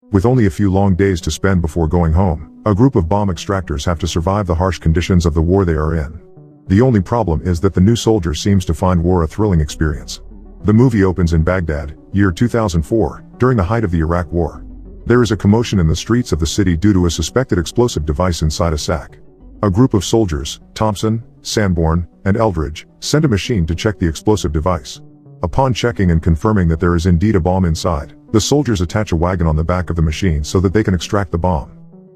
With only a few long days to spend before going home, a group of bomb extractors have to survive the harsh conditions of the war they are in. The only problem is that the new soldier seems to find war a thrilling experience. The movie opens in Baghdad, year 2004, during the height of the Iraq War. There is a commotion in the streets of the city due to a suspected explosive device inside a sack. A group of soldiers, Thompson, Sanborn, and Eldridge, send a machine to check the explosive device. Upon checking and confirming that there is indeed a bomb inside, the soldiers attach a wagon on the back of the machine so that they can extract the bomb.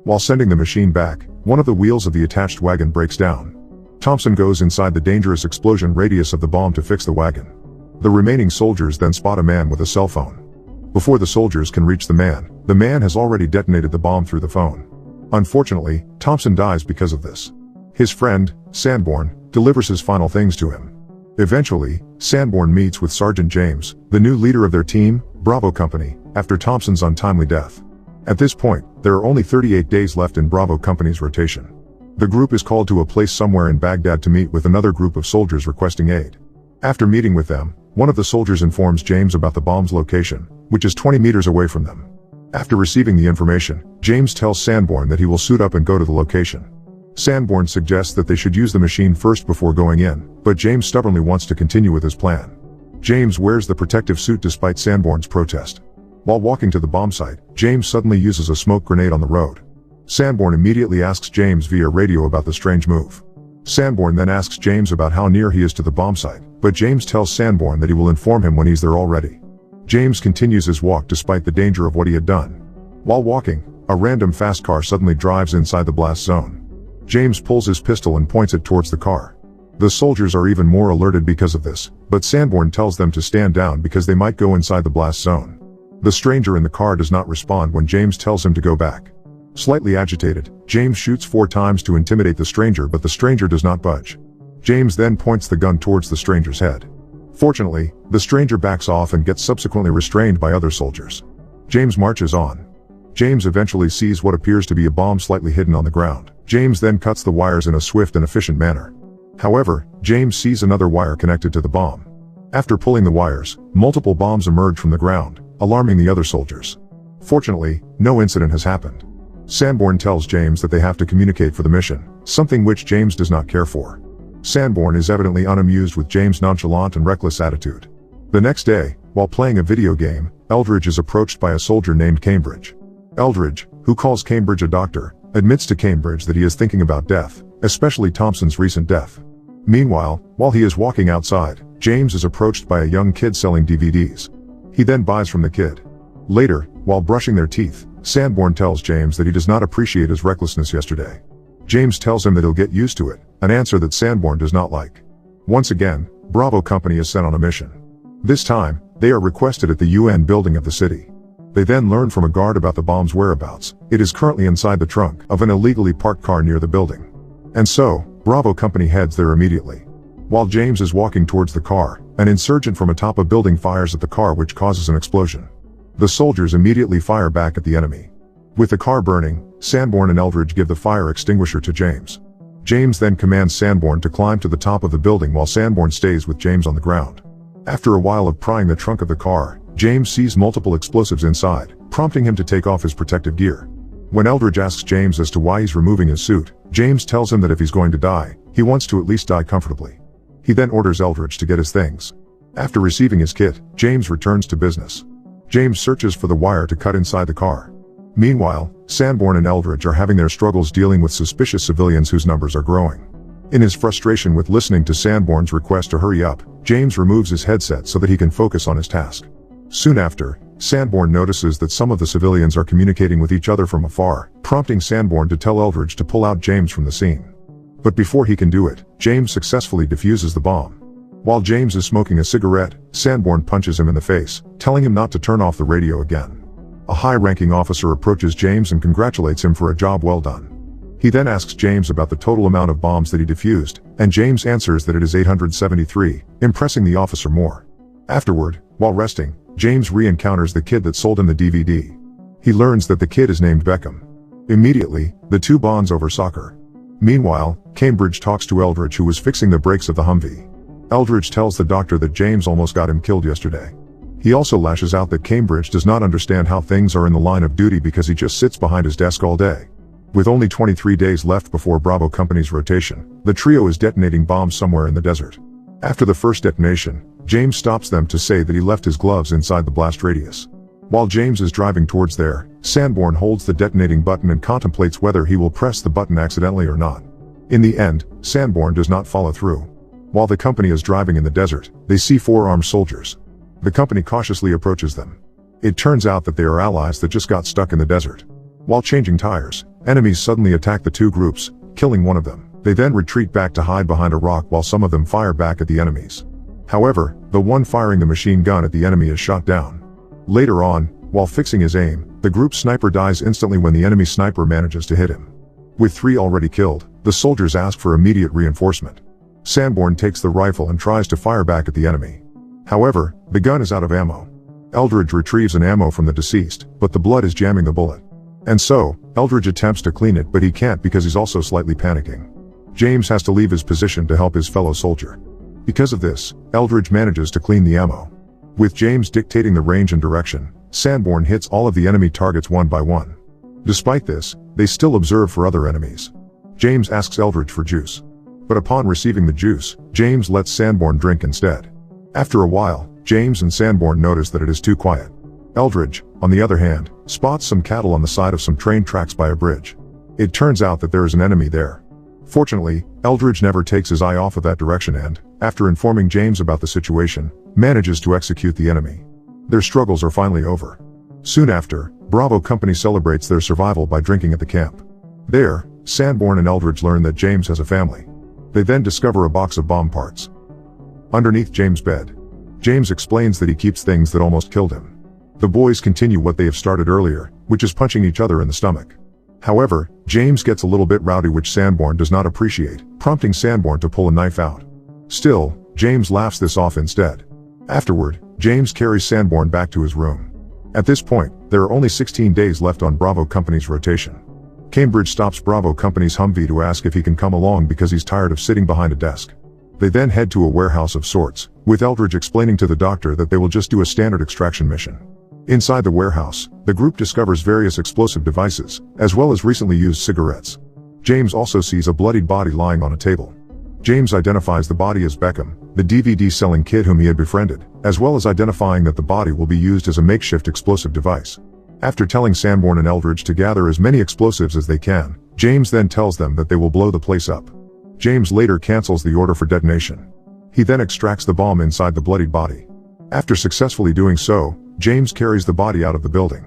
While sending the machine back, one of the wheels of the attached wagon breaks down. Thompson goes inside the dangerous explosion radius of the bomb to fix the wagon. The remaining soldiers then spot a man with a cell phone. Before the soldiers can reach the man has already detonated the bomb through the phone. Unfortunately, Thompson dies because of this. His friend, Sanborn, delivers his final things to him. Eventually, Sanborn meets with Sergeant James, the new leader of their team, Bravo Company, after Thompson's untimely death. At this point, there are only 38 days left in Bravo Company's rotation. The group is called to a place somewhere in Baghdad to meet with another group of soldiers requesting aid. After meeting with them, one of the soldiers informs James about the bomb's location, which is 20 meters away from them. After receiving the information, James tells Sanborn that he will suit up and go to the location. Sanborn suggests that they should use the machine first before going in, but James stubbornly wants to continue with his plan. James wears the protective suit despite Sanborn's protest. While walking to the bomb site, James suddenly uses a smoke grenade on the road. Sanborn immediately asks James via radio about the strange move. Sanborn then asks James about how near he is to the bomb site, but James tells Sanborn that he will inform him when he's there already. James continues his walk despite the danger of what he had done. While walking, a random fast car suddenly drives inside the blast zone. James pulls his pistol and points it towards the car. The soldiers are even more alerted because of this, but Sanborn tells them to stand down because they might go inside the blast zone. The stranger in the car does not respond when James tells him to go back. Slightly agitated, James shoots 4 times to intimidate the stranger, but the stranger does not budge. James then points the gun towards the stranger's head. Fortunately, the stranger backs off and gets subsequently restrained by other soldiers. James marches on. James eventually sees what appears to be a bomb slightly hidden on the ground. James then cuts the wires in a swift and efficient manner. However, James sees another wire connected to the bomb. After pulling the wires, multiple bombs emerge from the ground, alarming the other soldiers. Fortunately, no incident has happened. Sanborn tells James that they have to communicate for the mission, something which James does not care for. Sanborn is evidently unamused with James' nonchalant and reckless attitude. The next day, while playing a video game, Eldridge is approached by a soldier named Cambridge. Eldridge, who calls Cambridge a doctor, admits to Cambridge that he is thinking about death, especially Thompson's recent death. Meanwhile, while he is walking outside, James is approached by a young kid selling DVDs. He then buys from the kid. Later, while brushing their teeth, Sanborn tells James that he does not appreciate his recklessness yesterday. James tells him that he'll get used to it, an answer that Sanborn does not like. Once again, Bravo Company is sent on a mission. This time, they are requested at the UN building of the city. They then learn from a guard about the bomb's whereabouts. It is currently inside the trunk of an illegally parked car near the building. And so, Bravo Company heads there immediately. While James is walking towards the car, an insurgent from atop a building fires at the car, which causes an explosion. The soldiers immediately fire back at the enemy. With the car burning, Sanborn and Eldridge give the fire extinguisher to James. James then commands Sanborn to climb to the top of the building while Sanborn stays with James on the ground. After a while of prying the trunk of the car, James sees multiple explosives inside, prompting him to take off his protective gear. When Eldridge asks James as to why he's removing his suit, James tells him that if he's going to die, he wants to at least die comfortably. He then orders Eldridge to get his things. After receiving his kit, James returns to business. James searches for the wire to cut inside the car. Meanwhile, Sanborn and Eldridge are having their struggles dealing with suspicious civilians whose numbers are growing. In his frustration with listening to Sanborn's request to hurry up, James removes his headset so that he can focus on his task. Soon after, Sanborn notices that some of the civilians are communicating with each other from afar, prompting Sanborn to tell Eldridge to pull out James from the scene. But before he can do it, James successfully defuses the bomb. While James is smoking a cigarette, Sanborn punches him in the face, telling him not to turn off the radio again. A high-ranking officer approaches James and congratulates him for a job well done. He then asks James about the total amount of bombs that he defused, and James answers that it is 873, impressing the officer more. Afterward, while resting, James re-encounters the kid that sold him the DVD. He learns that the kid is named Beckham. Immediately, the two bonds over soccer. Meanwhile, Cambridge talks to Eldridge, who was fixing the brakes of the Humvee. Eldridge tells the doctor that James almost got him killed yesterday. He also lashes out that Cambridge does not understand how things are in the line of duty because he just sits behind his desk all day. With only 23 days left before Bravo Company's rotation, the trio is detonating bombs somewhere in the desert. After the first detonation, James stops them to say that he left his gloves inside the blast radius. While James is driving towards there, Sanborn holds the detonating button and contemplates whether he will press the button accidentally or not. In the end, Sanborn does not follow through. While the company is driving in the desert, they see 4 armed soldiers. The company cautiously approaches them. It turns out that they are allies that just got stuck in the desert. While changing tires, enemies suddenly attack the 2 groups, killing one of them. They then retreat back to hide behind a rock while some of them fire back at the enemies. However, the one firing the machine gun at the enemy is shot down. Later on, while fixing his aim, the group sniper dies instantly when the enemy sniper manages to hit him. With 3 already killed, the soldiers ask for immediate reinforcement. Sanborn takes the rifle and tries to fire back at the enemy. However, the gun is out of ammo. Eldridge retrieves an ammo from the deceased, but the blood is jamming the bullet. And so, Eldridge attempts to clean it but he can't because he's also slightly panicking. James has to leave his position to help his fellow soldier. Because of this, Eldridge manages to clean the ammo. With James dictating the range and direction, Sanborn hits all of the enemy targets one by one. Despite this, they still observe for other enemies. James asks Eldridge for juice. But upon receiving the juice, James lets Sanborn drink instead. After a while, James and Sanborn notice that it is too quiet. Eldridge, on the other hand, spots some cattle on the side of some train tracks by a bridge. It turns out that there is an enemy there. Fortunately, Eldridge never takes his eye off of that direction and, after informing James about the situation, manages to execute the enemy. Their struggles are finally over. Soon after, Bravo Company celebrates their survival by drinking at the camp. There, Sanborn and Eldridge learn that James has a family. They then discover a box of bomb parts underneath James' bed. James explains that he keeps things that almost killed him. The boys continue what they have started earlier, which is punching each other in the stomach. However, James gets a little bit rowdy which Sanborn does not appreciate, prompting Sanborn to pull a knife out. Still, James laughs this off instead. Afterward, James carries Sanborn back to his room. At this point, there are only 16 days left on Bravo Company's rotation. Cambridge stops Bravo Company's Humvee to ask if he can come along because he's tired of sitting behind a desk. They then head to a warehouse of sorts, with Eldridge explaining to the doctor that they will just do a standard extraction mission. Inside the warehouse, the group discovers various explosive devices, as well as recently used cigarettes. James also sees a bloodied body lying on a table. James identifies the body as Beckham, the DVD-selling kid whom he had befriended, as well as identifying that the body will be used as a makeshift explosive device. After telling Sanborn and Eldridge to gather as many explosives as they can, James then tells them that they will blow the place up. James later cancels the order for detonation. He then extracts the bomb inside the bloodied body. After successfully doing so, James carries the body out of the building.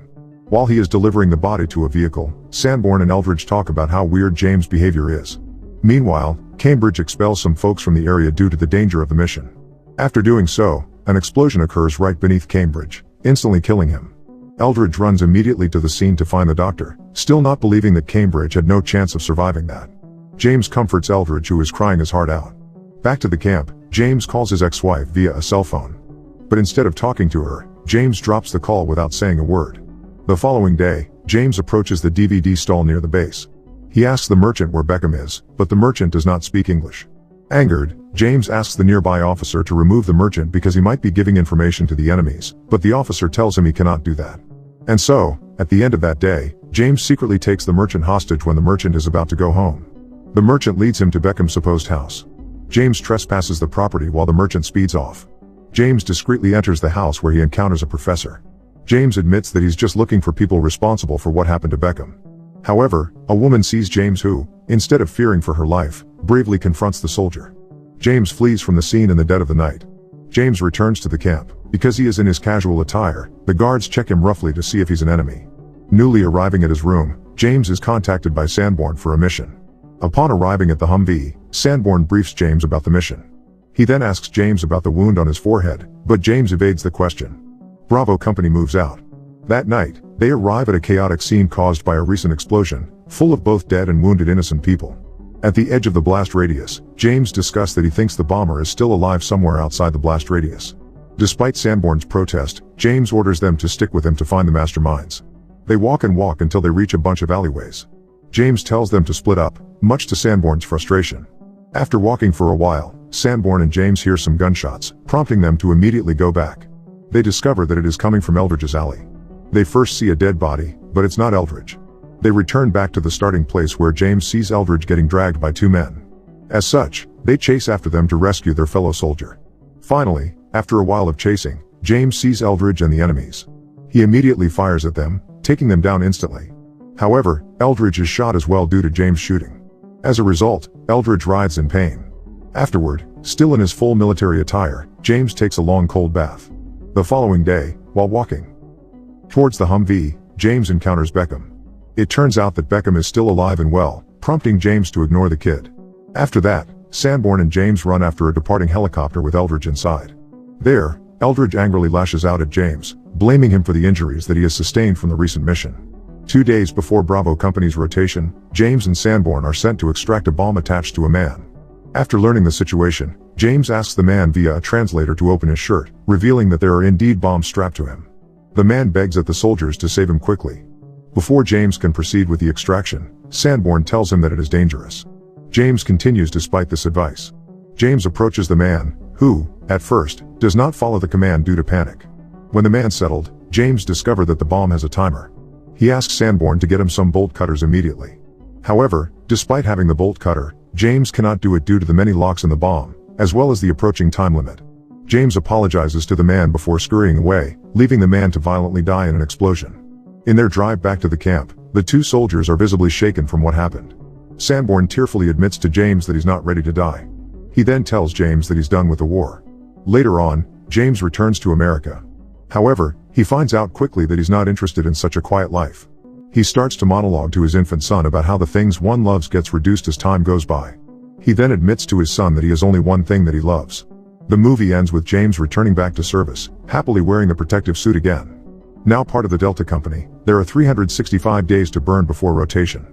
While he is delivering the body to a vehicle, Sanborn and Eldridge talk about how weird James' behavior is. Meanwhile, Cambridge expels some folks from the area due to the danger of the mission. After doing so, an explosion occurs right beneath Cambridge, instantly killing him. Eldridge runs immediately to the scene to find the doctor, still not believing that Cambridge had no chance of surviving that. James comforts Eldridge who is crying his heart out. Back to the camp, James calls his ex-wife via a cell phone. But instead of talking to her, James drops the call without saying a word. The following day, James approaches the DVD stall near the base. He asks the merchant where Beckham is, but the merchant does not speak English. Angered, James asks the nearby officer to remove the merchant because he might be giving information to the enemies, but the officer tells him he cannot do that. And so, at the end of that day, James secretly takes the merchant hostage when the merchant is about to go home. The merchant leads him to Beckham's supposed house. James trespasses the property while the merchant speeds off. James discreetly enters the house where he encounters a professor. James admits that he's just looking for people responsible for what happened to Beckham. However, a woman sees James who, instead of fearing for her life, bravely confronts the soldier. James flees from the scene in the dead of the night. James returns to the camp. Because he is in his casual attire, the guards check him roughly to see if he's an enemy. Newly arriving at his room, James is contacted by Sanborn for a mission. Upon arriving at the Humvee, Sanborn briefs James about the mission. He then asks James about the wound on his forehead, but James evades the question. Bravo Company moves out. That night, they arrive at a chaotic scene caused by a recent explosion, full of both dead and wounded innocent people. At the edge of the blast radius, James discusses that he thinks the bomber is still alive somewhere outside the blast radius. Despite Sanborn's protest, James orders them to stick with him to find the masterminds. They walk until they reach a bunch of alleyways. James tells them to split up, much to Sanborn's frustration. After walking for a while, Sanborn and James hear some gunshots, prompting them to immediately go back. They discover that it is coming from Eldridge's alley. They first see a dead body, but it's not Eldridge. They return back to the starting place where James sees Eldridge getting dragged by two men. As such, they chase after them to rescue their fellow soldier. Finally, after a while of chasing, James sees Eldridge and the enemies. He immediately fires at them, taking them down instantly. However, Eldridge is shot as well due to James' shooting. As a result, Eldridge writhes in pain. Afterward, still in his full military attire, James takes a long cold bath. The following day, while walking towards the Humvee, James encounters Beckham. It turns out that Beckham is still alive and well, prompting James to ignore the kid. After that, Sanborn and James run after a departing helicopter with Eldridge inside. There, Eldridge angrily lashes out at James, blaming him for the injuries that he has sustained from the recent mission. 2 days before Bravo Company's rotation, James and Sanborn are sent to extract a bomb attached to a man. After learning the situation, James asks the man via a translator to open his shirt, revealing that there are indeed bombs strapped to him. The man begs at the soldiers to save him quickly. Before James can proceed with the extraction, Sanborn tells him that it is dangerous. James continues despite this advice. James approaches the man, who, at first, does not follow the command due to panic. When the man settled, James discovered that the bomb has a timer. He asks Sanborn to get him some bolt cutters immediately. However, despite having the bolt cutter, James cannot do it due to the many locks in the bomb, as well as the approaching time limit. James apologizes to the man before scurrying away, leaving the man to violently die in an explosion. In their drive back to the camp, the two soldiers are visibly shaken from what happened. Sanborn tearfully admits to James that he's not ready to die. He then tells James that he's done with the war. Later on, James returns to America. However, he finds out quickly that he's not interested in such a quiet life. He starts to monologue to his infant son about how the things one loves gets reduced as time goes by. He then admits to his son that he has only one thing that he loves. The movie ends with James returning back to service, happily wearing the protective suit again. Now part of the Delta Company, there are 365 days to burn before rotation.